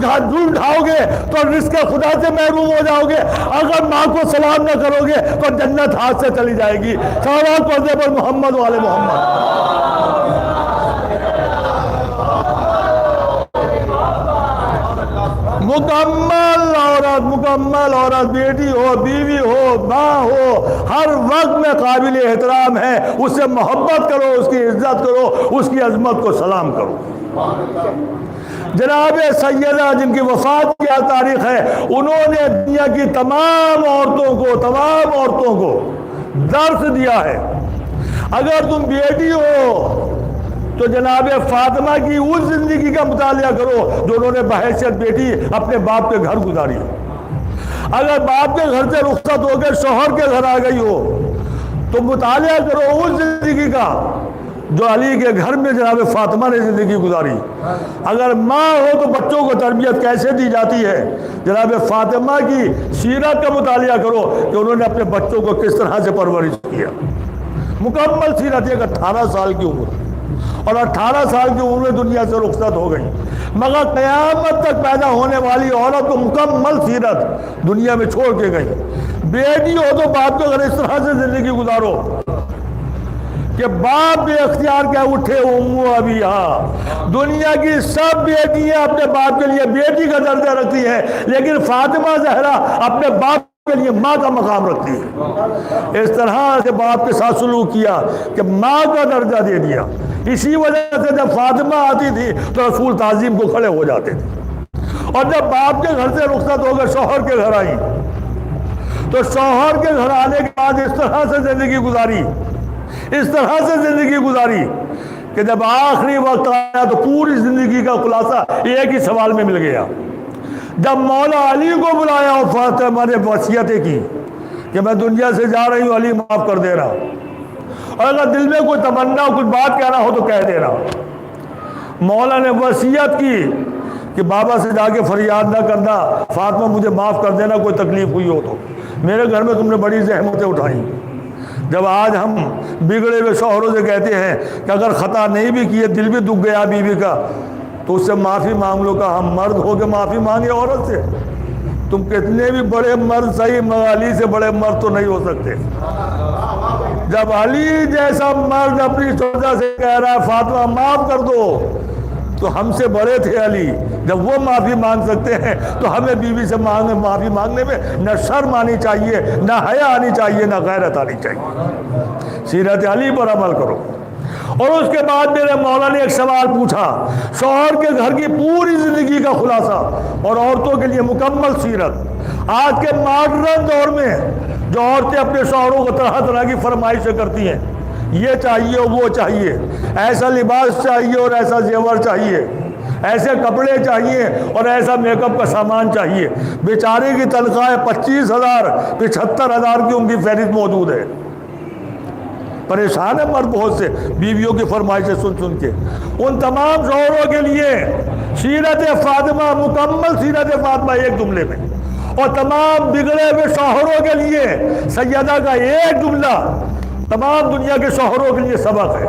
کھاؤ گے تو رزق خدا سے محروم ہو جاؤ گے، اگر ماں کو سلام نہ کرو گے تو جنت ہاتھ سے چلی جائے گی۔ صلوات پڑھنے پر محمد والے محمد۔ مکمل عورت بیٹی ہو، بیوی ہو، ماں ہو، ہر وقت میں قابل احترام ہے، اس سے محبت کرو، اس کی عزت کرو، اس کی عظمت کو سلام کرو۔ جناب سیدہ جن کی وفات کی تاریخ ہے، انہوں نے دنیا کی تمام عورتوں کو درس دیا ہے، اگر تم بیٹی ہو تو جناب فاطمہ کی اس زندگی کا مطالعہ کرو جو انہوں نے بحیثیت بیٹی اپنے باپ کے گھر گزاری. اگر باپ کے گھر سے رخصت ہو کے شوہر کے گھر آ گئی ہو تو مطالعہ کرو اس زندگی کا جو علی کے گھر میں جناب فاطمہ نے زندگی گزاری. اگر ماں ہو تو بچوں کو تربیت کیسے دی جاتی ہے، جناب فاطمہ کی سیرت کا مطالعہ کرو کہ انہوں نے اپنے بچوں کو کس طرح سے پرورش کیا. مکمل سیرت. ایک 18 سال کی عمر اور 18 سال کی عمر میں دنیا سے رخصت ہو گئی، مگر قیامت تک پیدا ہونے والی عورت کو مکمل سیرت دنیا میں چھوڑ کے گئی. بیٹی ہو تو باپ کے گھر اس طرح سے زندگی گزارو کہ باپ بے اختیار کیا اٹھے امو ابھی. ہاں دنیا کی سب بیٹیاں اپنے باپ کے لیے بیٹی کا درجہ رکھتی ہیں، لیکن فاطمہ زہرا اپنے باپ کے لیے ماں کا مقام رکھتی ہے. اس طرح سے باپ کے ساتھ سلوک کیا کہ ماں کا درجہ دے دیا. اسی وجہ سے جب فاطمہ آتی تھی تو رسول تعظیم کو کھڑے ہو جاتے تھے. اور جب باپ کے گھر سے رخصت ہو کر شوہر کے گھر آئی تو شوہر کے گھر آنے کے بعد اس طرح سے زندگی گزاری، اس طرح سے زندگی گزاری کہ جب آخری وقت آیا تو پوری زندگی کا خلاصہ ایک ہی سوال میں مل گیا. جب مولا علی کو بلایا اور فاطمہ نے وصیتیں کی کہ میں دنیا سے جا رہی ہوں، علی معاف کر دے رہا، اور اگر دل میں کوئی تمنا کچھ بات کہنا ہو تو کہہ دے رہا. مولا نے وصیت کی کہ بابا سے جا کے فریاد نہ کرنا، فاطمہ مجھے معاف کر دینا کوئی تکلیف ہوئی ہو تو، میرے گھر میں تم نے بڑی زحمتیں اٹھائیں. جب آج ہم بگڑے ہوئے شوہروں سے کہتے ہیں کہ اگر خطا نہیں بھی کیے دل بھی دکھ گیا بیوی کا تو اس سے معافی مانگ لو. کا ہم مرد ہو کے معافی مانگے عورت سے؟ تم کتنے بھی بڑے مرد صحیح مگر علی سے بڑے مرد تو نہیں ہو سکتے. جب علی جیسا مرد اپنی سوچا سے کہہ رہا ہے فاطمہ معاف کر دو تو ہم سے بڑے تھے علی. جب وہ معافی مانگ سکتے ہیں تو ہمیں بیوی سے معافی مانگنے میں نہ شرم آنی چاہیے، نہ حیا آنی چاہیے، نہ غیرت آنی چاہیے. سیرت علی پر عمل کرو. اور اس کے بعد میرے مولا نے ایک سوال پوچھا، شوہر کے گھر کی پوری زندگی کا خلاصہ اور عورتوں کے لیے مکمل سیرت. آج کے ماڈرن دور میں جو عورتیں اپنے شوہروں کو طرح طرح کی فرمائشیں کرتی ہیں، یہ چاہیے وہ چاہیے، ایسا لباس چاہیے اور ایسا زیور چاہیے، ایسے کپڑے چاہیے اور ایسا میک اپ کا سامان چاہیے. بیچارے کی تنخواہ 25,000 75,000 کی ان کی فہرست موجود ہے. پریشان ہے مرد بہت سے بیویوں کی فرمائشیں سن سن کے. ان تمام شوہروں کے لیے سیرت فاطمہ، مکمل سیرت فاطمہ ایک جملے میں، اور تمام بگڑے ہوئے شوہروں کے لیے سیدہ کا ایک جملہ تمام دنیا کے شوہروں کے لیے سبق ہے.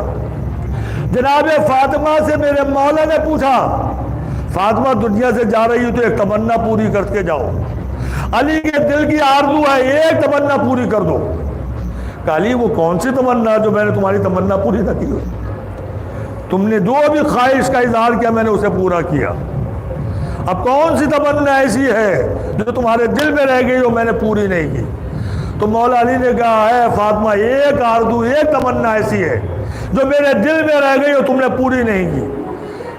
جناب فاطمہ سے میرے مولا نے پوچھا، فاطمہ دنیا سے جا رہی ہو تو ایک تمنا پوری کر کے جاؤ. علی کے دل کی آرزو ہے ایک تمنا پوری کر دو. کہ علی وہ کون سی تمنا جو میں نے تمہاری تمنا پوری نہ کی ہو؟ تم نے جو بھی خواہش کا اظہار کیا میں نے اسے پورا کیا. اب کون سی تمنا ایسی ہے جو تمہارے دل میں رہ گئی ہو میں نے پوری نہیں کی؟ تو مولا علی نے کہا ہے فاطمہ ایک آرزو ایک تمنا ایسی ہے جو میرے دل میں رہ گئی ہو تم نے پوری نہیں کی.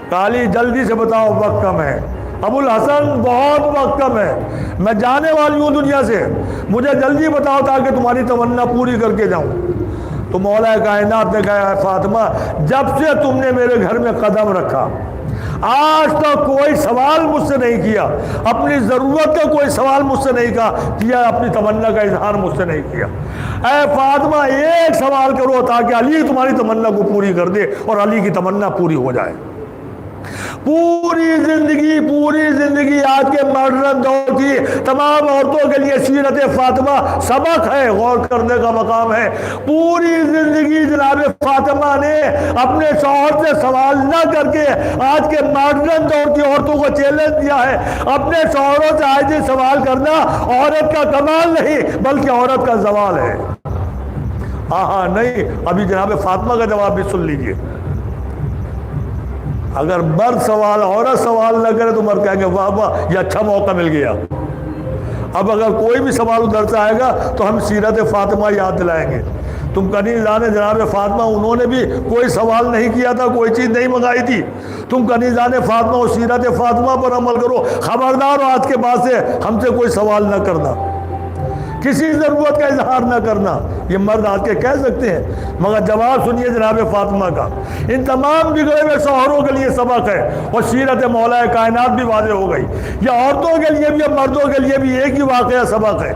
کہا علی جلدی سے بتاؤ وقت کم ہے. ابو الحسن بہت وقت کم ہے، میں جانے والی ہوں دنیا سے، مجھے جلدی بتاؤ تاکہ تمہاری تمنا پوری کر کے جاؤں. تو مولا کائنات نے کہا ہے فاطمہ جب سے تم نے میرے گھر میں قدم رکھا آج تک کوئی سوال مجھ سے نہیں کیا، اپنی ضرورت کا کوئی سوال مجھ سے نہیں کیا، اپنی تمنا کا اظہار مجھ سے نہیں کیا. اے فاطمہ ایک سوال کرو تاکہ علی تمہاری تمنا کو پوری کر دے اور علی کی تمنا پوری ہو جائے. پوری زندگی آج کے ماڈرن دور کی تمام عورتوں کے لیے سیرت فاطمہ سبق ہے، غور کرنے کا مقام ہے. پوری زندگی جناب فاطمہ نے اپنے شوہر سے سوال نہ کر کے آج کے ماڈرن دور کی عورتوں کو چیلنج دیا ہے. اپنے شوہروں سے آج یہ سوال کرنا عورت کا کمال نہیں بلکہ عورت کا زوال ہے. ہاں نہیں، ابھی جناب فاطمہ کا جواب بھی سن لیجئے. اگر مرد سوال عورت سوال نہ کرے تو مرد کہیں گے واہ واہ یہ اچھا موقع مل گیا. اب اگر کوئی بھی سوال ادھر سے آئے گا تو ہم سیرت فاطمہ یاد دلائیں گے. تم کنیز جانے جناب فاطمہ انہوں نے بھی کوئی سوال نہیں کیا تھا، کوئی چیز نہیں منگائی تھی. تم کنیزان فاطمہ اور سیرت فاطمہ پر عمل کرو. خبردار آج کے بعد سے ہم سے کوئی سوال نہ کرنا. کسی ضرورت کا اظہار نہ کرنا، یہ مرد آج کے کہہ سکتے ہیں، مگر جواب سنیے جناب فاطمہ کا۔ ان تمام بگڑے ہوئے شوہروں کے لیے سبق ہے، اور سیرت مولا کائنات بھی واضح ہو گئی۔ یہ عورتوں کے لیے بھی اور مردوں کے لیے بھی ایک ہی واقعہ سبق ہے۔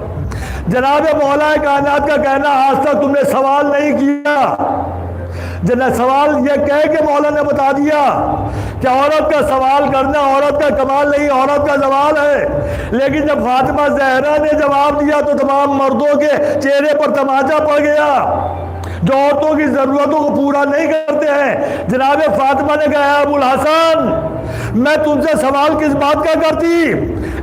جناب مولا کائنات کا کہنا آج تک تم نے سوال نہیں کیا، جنہیں سوال یہ کہہ کے مولا نے بتا دیا کہ عورت کا سوال کرنا عورت کا کمال نہیں، عورت کا زوال ہے۔ لیکن جب فاطمہ زہرا نے جواب دیا تو تمام مردوں کے چہرے پر تماچا پڑ گیا جو عورتوں کی ضرورتوں کو پورا نہیں کرتے ہیں۔ جناب فاطمہ نے کہا ابو الحسن، میں تم سے سوال کس بات کا کرتی،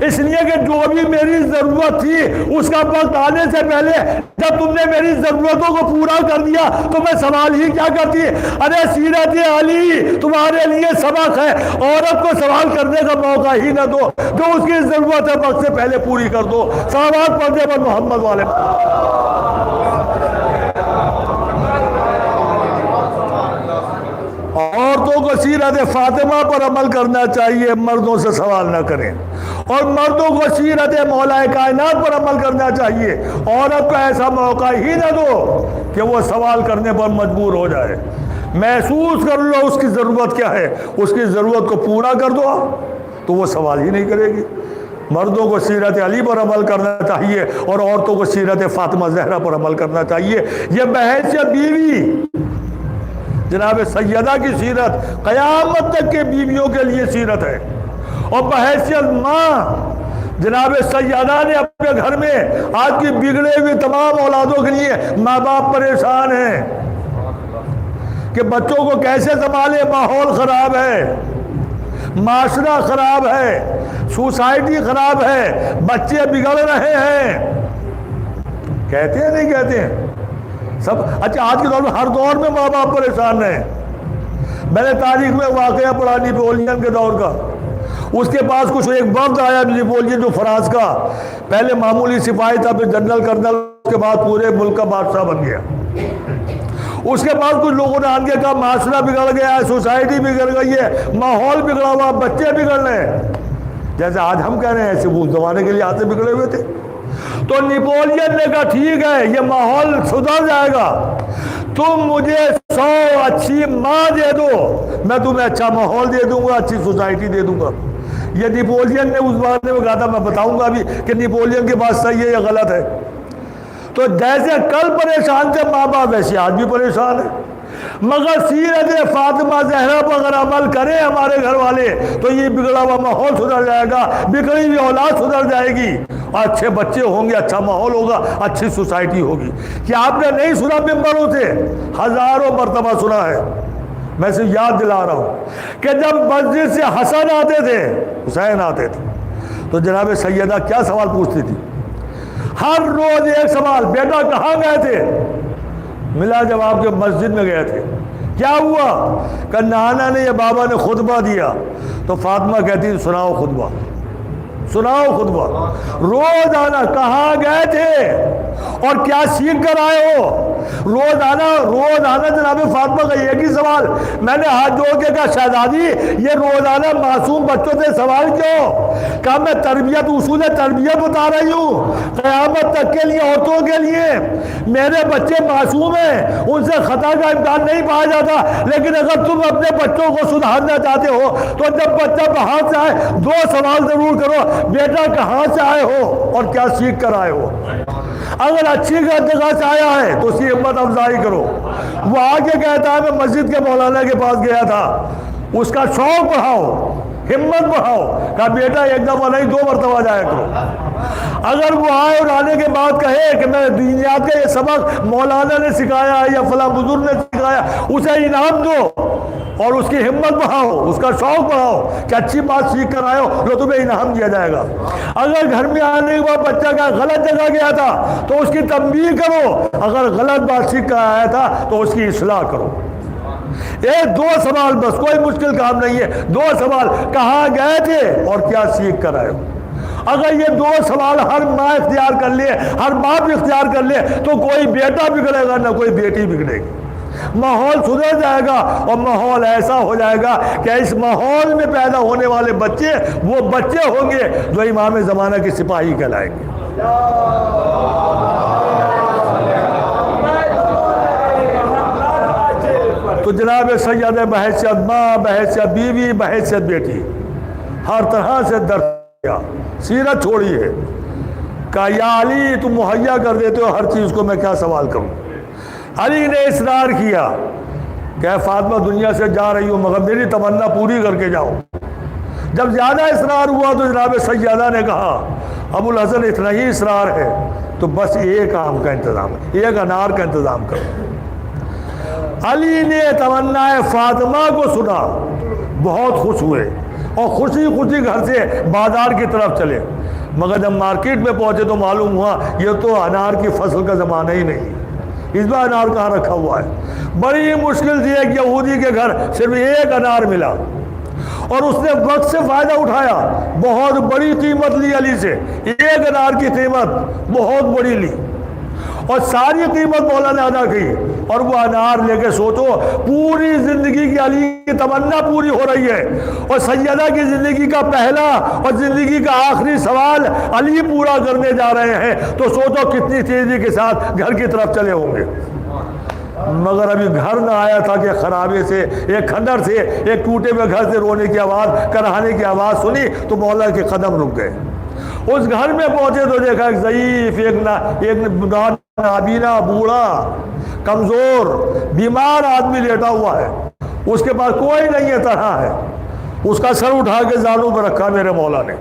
اس لیے کہ جو بھی میری ضرورت تھی اس کا وقت آنے سے پہلے جب تم نے میری ضرورتوں کو پورا کر دیا تو میں سوال ہی کیا کرتی۔ ارے سیرت علی تمہارے لیے سبق ہے، عورت کو سوال کرنے کا موقع ہی نہ دو، جو اس کی ضرورت ہے وقت سے پہلے پوری کر دو۔ صلوات پڑھنے پر محمد والے۔ عورتوں کو سیرت فاطمہ پر عمل کرنا چاہیے، مردوں سے سوال نہ کریں، اور مردوں کو سیرت مولا کائنات پر عمل کرنا چاہیے۔ عورت کو ایسا موقع ہی نہ دو کہ وہ سوال کرنے پر مجبور ہو جائے۔ محسوس کر لو اس کی ضرورت کیا ہے، اس کی ضرورت کو پورا کر دو تو وہ سوال ہی نہیں کرے گی۔ مردوں کو سیرت علی پر عمل کرنا چاہیے اور عورتوں کو سیرت فاطمہ زہرا پر عمل کرنا چاہیے۔ یہ بحیثیت بیوی جناب سیدہ کی سیرت قیامت تک کے بیویوں کے لیے سیرت ہے، اور بحیثیت ماں جناب سیدہ نے اپنے گھر میں آج کی بگڑے ہوئے تمام اولادوں کے لیے ماں باپ پریشان ہیں کہ بچوں کو کیسے سنبھالے، ماحول خراب ہے، معاشرہ خراب ہے، سوسائٹی خراب ہے، بچے بگڑ رہے ہیں۔ کہتے ہیں نہیں کہتے ہیں سب؟ اچھا آج کے دور میں ہر دور میں ماں باپ پریشان ہیں۔ میں نے تاریخ میں واقعہ پڑھا نیپولین کے دور کا، اس کے پاس کچھ ایک وقت آیا نیپولین جو فرانس کا پہلے معمولی سپاہی تھا، پھر جنرل کرنل، اس کے بعد پورے ملک کا بادشاہ بن گیا۔ اس کے بعد کچھ لوگوں نے آن کے کہا معاشرہ بگڑ گیا ہے، سوسائٹی بگڑ گئی ہے، ماحول بگڑا ہوا، بچے بگڑ رہے ہیں، جیسے آج ہم کہہ رہے ہیں ایسے وہ زمانے کے لیے آتے بگڑے ہوئے تھے۔ تو نیپولین نے کہا ٹھیک ہے یہ ماحول سدھر جائے گا، تم مجھے 100 اچھی ماں دے دو، میں تمہیں اچھا ماحول دے دوں گا، اچھی سوسائٹی دے دوں گا۔ یہ نیپولین نے اس زمانے میں کہا تھا، میں بتاؤں گا ابھی کہ نیپولین کی بات صحیح ہے یا غلط ہے۔ تو جیسے کل پریشان تھے ماں باپ ویسے آج بھی پریشان ہے، مگر سیرت فاطمہ زہرا پر اگر عمل کریں ہمارے گھر والے تو یہ بگڑا ہوا ماحول سدھر جائے گا، بگڑی ہوئی اولاد سدھر جائے گی، اور اچھے بچے ہوں گے، اچھا ماحول ہوگا، اچھی سوسائٹی ہوگی۔ کیا آپ نے نہیں سنا ممبروں سے؟ ہزاروں مرتبہ سنا ہے، میں سے یاد دلا رہا ہوں کہ جب مسجد سے حسن آتے تھے، حسین آتے تھے، تو جناب سیدہ کیا سوال پوچھتی تھی؟ ہر روز ایک سوال، بیٹا کہاں گئے تھے؟ ملا جواب کہ مسجد میں گئے تھے۔ کیا ہوا؟ کہ نانا نے یا بابا نے خطبہ دیا، تو فاطمہ کہتی سناؤ خطبہ، سناؤ خطبہ۔ روزانہ کہاں گئے تھے اور کیا سیکھ کر آئے ہو؟ روزانہ جناب فاطمہ کا ایک ہی سوال۔ میں نے ہاتھ جوڑ کے کہا شہزادی یہ روزانہ معصوم بچوں سے سوال کیوں؟ کہا میں تربیت، اصول تربیت بتا رہی ہوں، قیامت تک کے لیے، عورتوں کے لیے۔ میرے بچے معصوم ہیں، ان سے خطا کا امکان نہیں پایا جاتا، لیکن اگر تم اپنے بچوں کو سدھارنا چاہتے ہو تو جب بچہ باہر سے آئے 2 سوال ضرور کرو، بیٹا کہاں سے آئے ہو اور کیا سیکھ کر آئے ہو؟ اگر اچھی جگہ سے آیا ہے تو اس کی ہمت افزائی کرو۔ وہ آگے کہتا ہے میں مسجد کے مولانا کے پاس گیا تھا، اس کا شوق بڑھاؤ، ہمت بڑھاؤ۔ کہا بیٹا 1 دفعہ نہیں 2 مرتبہ جایا کرو۔ اگر وہ آئے اور آنے کے بعد کہے کہ میں دینیات کا یہ سبق مولانا نے سکھایا ہے یا فلاں بزرگ نے سکھایا، اسے انعام دو اور اس کی ہمت بڑھاؤ، اس کا شوق بڑھاؤ کہ اچھی بات سیکھ کر آئے ہو، جو تمہیں انعام دیا جائے گا۔ اگر گھر میں آنے کے بعد بچہ کا غلط جگہ گیا تھا تو اس کی تنبیہ کرو، اگر غلط بات سیکھ کر آیا تھا تو اس کی اصلاح کرو۔ یہ 2 سوال بس، کوئی مشکل کام نہیں ہے۔ 2 سوال، کہاں گئے تھے اور کیا سیکھ کر آئے ہو۔ اگر یہ 2 سوال ہر ماں اختیار کر لے، ہر باپ اختیار کر لے تو کوئی بیٹا بگڑے گا نہ کوئی بیٹی بگڑے گی۔ ماحول سدھر جائے گا اور ماحول ایسا ہو جائے گا کہ اس ماحول میں پیدا ہونے والے بچے وہ بچے ہوں گے جو امام زمانہ کے سپاہی کہلائیں گے۔ تو جناب سید بحیثیت ماں، بحیثیت بیوی، بحیثیت بیٹی، ہر طرح سے درد کیا، سیرت چھوڑی ہے۔ کہا یا علی تم مہیا کر دیتے ہو ہر چیز کو، میں کیا سوال کروں؟ علی نے اصرار کیا کہ فاطمہ دنیا سے جا رہی ہو مگر میری تمنا پوری کر کے جاؤ۔ جب زیادہ اصرار ہوا تو جناب سیدہ نے کہا ابو الحسن اتنا ہی اصرار ہے تو بس ایک آم کا انتظام، ایک انار کا انتظام کرو۔ علی نے تمنا فاطمہ کو سنا، بہت خوش ہوئے اور خوشی خوشی گھر سے بازار کی طرف چلے، مگر جب مارکیٹ میں پہنچے تو معلوم ہوا یہ تو انار کی فصل کا زمانہ ہی نہیں، اس بار انار کہاں رکھا ہوا ہے۔ بڑی مشکل سے ایک یہودی کے گھر صرف ایک انار ملا اور اس نے وقت سے فائدہ اٹھایا، بہت بڑی قیمت لی علی سے، ایک انار کی قیمت بہت بڑی لی اور ساری قیمت مولا نے ادا کی، اور وہ انار لے کے سوچو پوری زندگی کی علی کی تمنا پوری ہو رہی ہے، اور سیدہ کی زندگی کا پہلا اور زندگی کا آخری سوال علی پورا کرنے جا رہے ہیں، تو سوچو کتنی تیزی کے ساتھ گھر کی طرف چلے ہوں گے۔ مگر ابھی گھر نہ آیا تھا کہ خرابے سے، ایک کھنڈر سے، ایک ٹوٹے ہوئے گھر سے رونے کی آواز، کرہانے کی آواز سنی تو مولا کے قدم رک گئے۔ اس گھر میں پہنچے تو دیکھا ایک ضعیف، ایک نابینا، بوڑھا، کمزور، بیمار آدمی لیٹا ہوا ہے، اس کے پاس کوئی نہیں ہے، تنہا ہے۔ اس کا سر اٹھا کے زانوں پہ رکھا میرے مولا نے،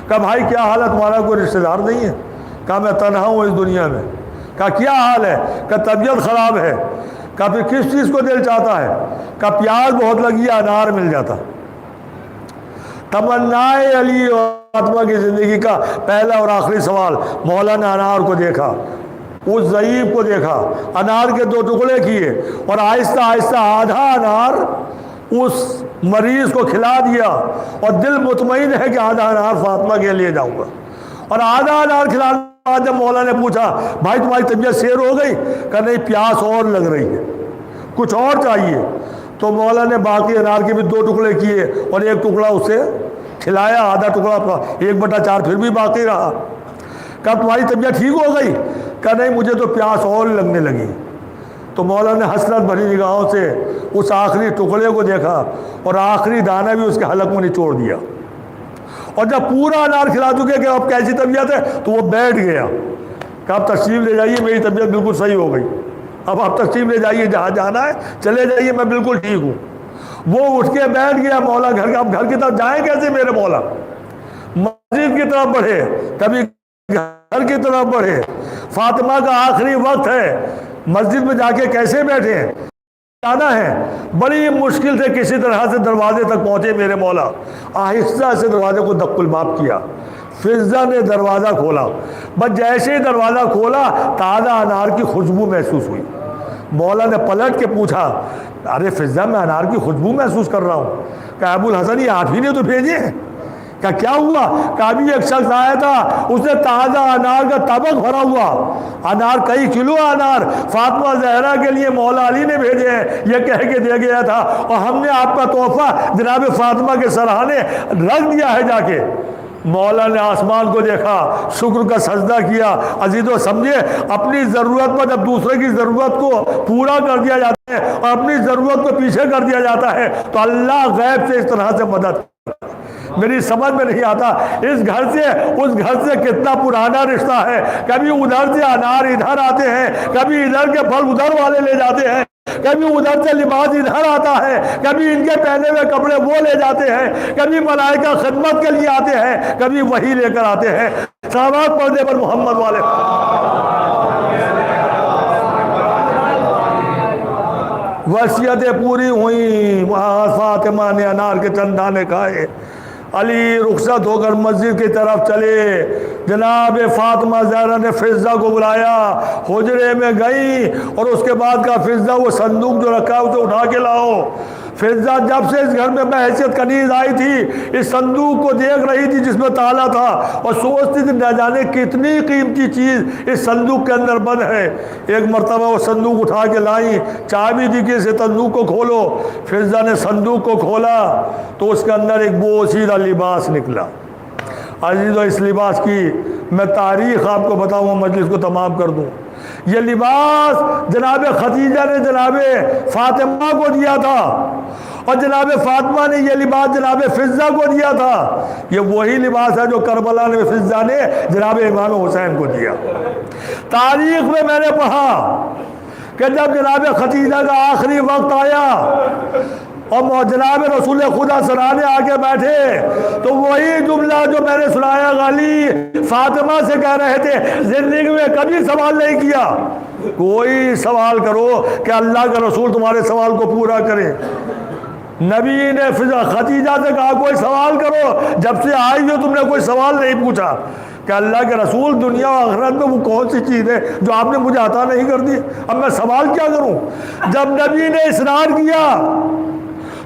کہا بھائی کیا حال ہے تمہارا، کوئی رشتہ دار نہیں ہے؟ کہا میں تنہا ہوں اس دنیا میں۔ کہا کیا حال ہے؟ کہا طبیعت خراب ہے۔ کہا پھر کس چیز کو دل چاہتا ہے؟ کہا پیاس بہت لگی ہے، انار مل جاتا۔ تمنائے علی اور فاطمہ کی زندگی کا پہلا اور آخری سوال، مولا نے انار کو دیکھا، اس ضعیف کو دیکھا، انار کے دو ٹکڑے کیے اور آہستہ آہستہ آدھا انار اس مریض کو کھلا دیا، اور دل مطمئن ہے کہ آدھا انار فاطمہ کے لیے جاؤں گا۔ اور آدھا انار کھلانے کے بعد جب مولا نے پوچھا بھائی تمہاری طبیعت سیر ہو گئی؟ کہا نہیں پیاس اور لگ رہی ہے، کچھ اور چاہیے۔ تو مولا نے باقی انار کے بھی دو ٹکڑے کیے اور ایک ٹکڑا اسے کھلایا، آدھا ٹکڑا 1/4 پھر بھی باقی رہا۔ کہا تمہاری طبیعت ٹھیک ہو گئی؟ کہا نہیں مجھے تو پیاس اور لگنے لگی۔ تو مولا نے حسرت بھری نگاہوں سے اس آخری ٹکڑے کو دیکھا اور آخری دانہ بھی اس کے حلق میں نچوڑ دیا، اور جب پورا انار کھلا چکے کہ اب کیسی طبیعت ہے تو وہ بیٹھ گیا۔ کہا اب تشریف لے جائیے، میری طبیعت بالکل صحیح ہو گئی، اب آپ تشریف لے جائیے، جہاں جانا ہے چلے جائیے، میں بالکل ٹھیک ہوں۔ وہ اٹھ کے بیٹھ گیا۔ مولا اب گھر کی طرف جائیں کیسے میرے مولا؟ مسجد کی طرف بڑھے، کبھی گھر کی طرف بڑھے، فاطمہ کا آخری وقت ہے، مسجد میں جا کے کیسے بیٹھے ہیں؟ جانا ہے۔ بڑی مشکل سے کسی طرح سے دروازے تک پہنچے میرے مولا، آہستہ سے دروازے کو دق الباب کیا، فضہ نے دروازہ کھولا، بس جیسے ہی دروازہ کھولا تازہ انار کی خوشبو محسوس ہوئی۔ مولا نے پلٹ کے پوچھا ارے فضہ میں انار کی خوشبو محسوس کر رہا ہوں۔ کہا ابو الحسن یہ آپ ہی نے تو بھیجے ہیں۔ کہا کیا ہوا؟ کہا ابھی ایک شخص آیا تھا، اس نے تازہ انار کا طبق بھرا ہوا انار، کئی کلو انار فاطمہ زہرا کے لیے مولا علی نے بھیجے ہیں، یہ کہہ کے دے گیا تھا، اور ہم نے آپ کا تحفہ جناب فاطمہ کے سرہانے رکھ دیا ہے جا کے۔ مولا نے آسمان کو دیکھا، شکر کا سجدہ کیا۔ عزیزو سمجھے اپنی ضرورت پر جب دوسرے کی ضرورت کو پورا کر دیا جاتا ہے اور اپنی ضرورت کو پیچھے کر دیا جاتا ہے تو اللہ غیب سے اس طرح سے مدد کرتا ہے۔ میری سمجھ میں نہیں آتا اس گھر سے اس گھر سے کتنا پرانا رشتہ ہے، کبھی ادھر سے انار ادھر آتے ہیں، کبھی ادھر کے پھل ادھر والے لے جاتے ہیں، کبھی ادھر سے لباس ادھر آتا ہے، کبھی ان کے پہنے ہوئے کپڑے وہ لے جاتے ہیں، کبھی ملائکہ خدمت کے لیے آتے ہیں، کبھی وہی لے کر آتے ہیں۔ صلوات پڑھ دے پر محمد والے۔ وصیتیں پوری ہوئیں، وہاں فاطمہ نے انار کے چند دانے کھائے، علی رخصت ہو کر مسجد کی طرف چلے۔ جناب فاطمہ زہرا نے فضہ کو بلایا، حجرے میں گئی اور اس کے بعد کا فضہ وہ صندوق جو رکھا ہے اسے اٹھا کے لاؤ۔ فضہ جب سے اس گھر میں بحیثیت کنیز آئی تھی اس صندوق کو دیکھ رہی تھی جس میں تالا تھا اور سوچتی تھی نہ جانے کتنی قیمتی چیز اس صندوق کے اندر بند ہے۔ ایک مرتبہ وہ صندوق اٹھا کے لائیں، چابی دی کہ اسے صندوق کو کھولو۔ فضہ نے صندوق کو کھولا تو اس کے اندر ایک بوسیدہ لباس نکلا۔ عزیزو اس لباس کی میں تاریخ آپ کو بتاؤں، مجلس کو تمام کر دوں۔ یہ لباس جناب خدیجہ نے جناب فاطمہ کو دیا تھا اور جناب فاطمہ نے یہ لباس جناب فضہ کو دیا تھا۔ یہ وہی لباس ہے جو کربلا میں فضہ نے جناب امام حسین کو دیا۔ تاریخ میں نے پڑھا کہ جب جناب خدیجہ کا آخری وقت آیا اور جناب رسول خدا سرانے آگے بیٹھے تو وہی جملہ جو میں نے سنایا غالی فاطمہ سے کہہ رہے تھے، زندگی میں کبھی سوال نہیں کیا، کوئی سوال کرو کہ اللہ کا رسول تمہارے سوال کو پورا کرے۔ نبی نے خدیجہ سے کہا کوئی سوال کرو، جب سے آئی ہو تم نے کوئی سوال نہیں پوچھا کہ اللہ کے رسول دنیا و آخرت میں وہ کون سی چیز ہے جو آپ نے مجھے عطا نہیں کر دی، اب میں سوال کیا کروں؟ جب نبی نے اصرار کیا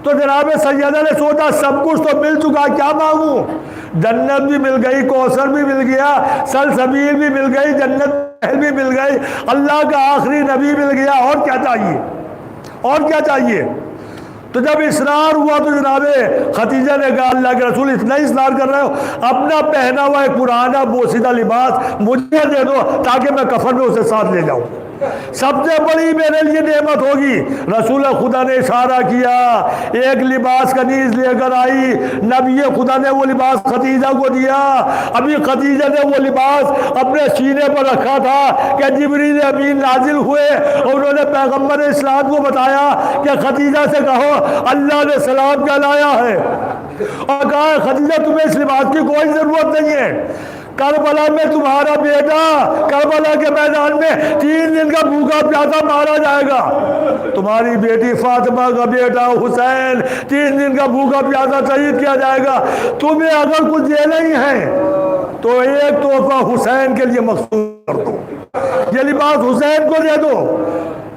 تو جناب سیدہ نے سوچا سب کچھ تو مل چکا، کیا مانگوں؟ جنت بھی مل گئی، کوثر بھی مل گیا، سلسبیل بھی مل گئی، جنت بھی مل گئی، اللہ کا آخری نبی مل گیا، اور کیا چاہیے؟ اور کیا چاہیے؟ تو جب اصرار ہوا تو جناب خدیجہ نے کہا اللہ کے رسول اتنا ہی اصرار کر رہے ہو، اپنا پہنا ہوا ایک پرانا بوسیدہ لباس مجھے دے دو تاکہ میں کفن میں اسے ساتھ لے جاؤں، سب سے بڑی میرے لیے نعمت ہوگی۔ رسول خدا نے اشارہ کیا، ایک لباس کنیز لے کر آئی، نبی خدا نے وہ لباس خدیجہ کو دیا۔ ابھی خدیجہ نے وہ لباس اپنے سینے پر رکھا تھا کہ جبریل امین نازل ہوئے اور انہوں نے پیغمبر اسلام کو بتایا کہ خدیجہ سے کہو اللہ نے سلام کہلایا ہے، اور کہا خدیجہ تمہیں اس لباس کی کوئی ضرورت نہیں ہے، کربلا میں تمہارا بیٹا کربلا کے میدان میں 3 دن کا بھوکا پیاسا مارا جائے گا، تمہاری بیٹی فاطمہ کا بیٹا حسین 3 دن کا بھوکا پیاسا شہید کیا جائے گا، تمہیں اگر کچھ دینا ہی ہے تو ایک تحفہ حسین کے لیے مخصوص کر دو، یہ لباس حسین کو دے دو۔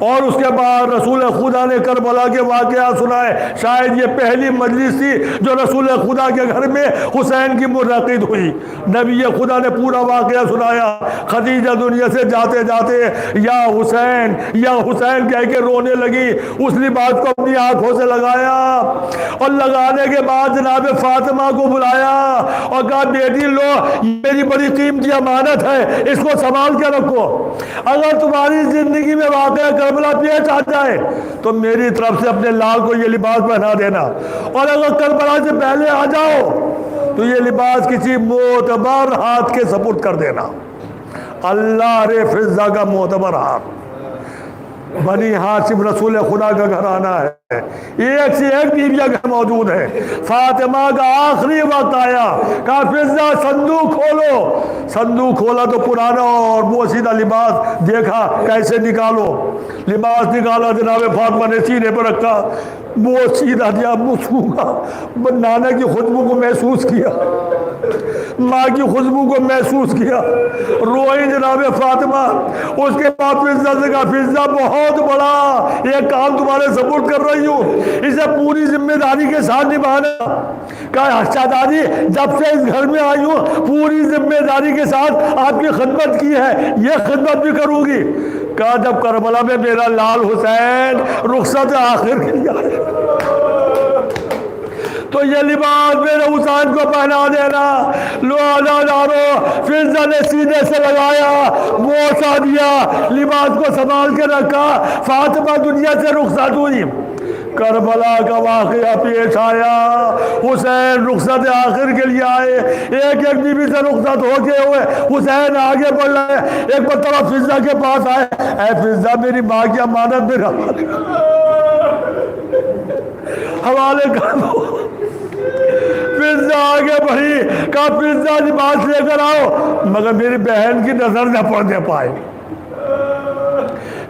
اور اس کے بعد رسول خدا نے کربلا کے واقعات سنائے، شاید یہ پہلی مجلس تھی جو رسول خدا کے گھر میں حسین کی منعقد ہوئی۔ نبی خدا نے پورا واقعہ سنایا، خدیجہ دنیا سے جاتے جاتے یا حسین کہہ کے رونے لگی، اس لباس کو اپنی آنکھوں سے لگایا اور لگانے کے بعد جناب فاطمہ کو بلایا اور کہا بیٹی لو یہ میری بڑی قیمتی امانت ہے، اس کو سنبھال کے رکھو، اگر تمہاری زندگی میں واقعہ کربلا پیش آ جائے تو میری طرف سے اپنے لال کو یہ لباس پہنا دینا، اور اگر کربلا سے پہلے آ جاؤ تو یہ لباس کسی معتبر ہاتھ کے سپرد کر دینا۔ اللہ رے فضہ کا معتبر ہاتھ، بنی ہاشم رسول خدا کا گھر آنا ہے، ایک سے ایک بیویاں گھر موجود ہے۔ فاطمہ کا آخری وقت آیا، کہا فضہ صندوق کھولو، صندوق کھولا تو پرانا اور بوسیدہ لباس دیکھا، کیسے نکالو، لباس نکالا، جناب فاطمہ نے سینے پر رکھا، بوسیدہ دیا، مسکوکا، نانا کی خوشبو کو محسوس کیا، ماں کی خوشبو کو محسوس کیا، روئی جناب فاطمہ۔ اس کے بعد فضہ سے کہا فضہ بہت بڑا ایک کام تمہارے سپورٹ کر رہی ہوں، اسے پوری ذمہ داری کے ساتھ نبھانا۔ کہا شہزادی جب سے اس گھر میں آئی ہوں پوری ذمہ داری کے ساتھ آپ کی خدمت کی ہے، یہ خدمت بھی کروں گی۔ کہا جب کربلا میں میرا لال حسین رخصت آخر کے لیے آئے تو یہ لباس میرے حسین کو پہنا دینا۔ لو دارو فضہ نے سینے سے لگایا، بوسا دیا، لباس کو سنبھال کے رکھا، فاطمہ دنیا سے رخصت ہوئی۔ کربلا کا واقعہ پیش آیا، حسین رخصت آخر کے لیے آئے، ایک ایک بیوی سے رخصت ہو کے ہوئے حسین آگے بڑھ رہے، ایک مرتبہ فضہ کے پاس آئے، اے فضہ میری ماں کی امانت میرا حوالے کر دو۔ فضہ آگے بڑھی، کہا فضہ لباس لے کر آؤ، مگر میری بہن کی نظر نہ پڑنے پائے۔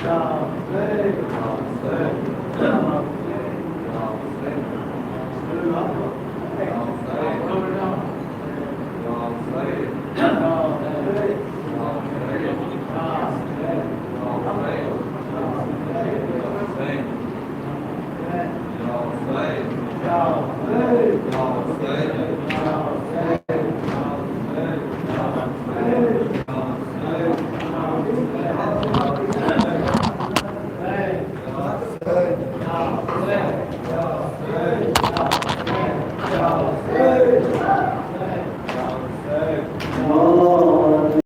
Yeah.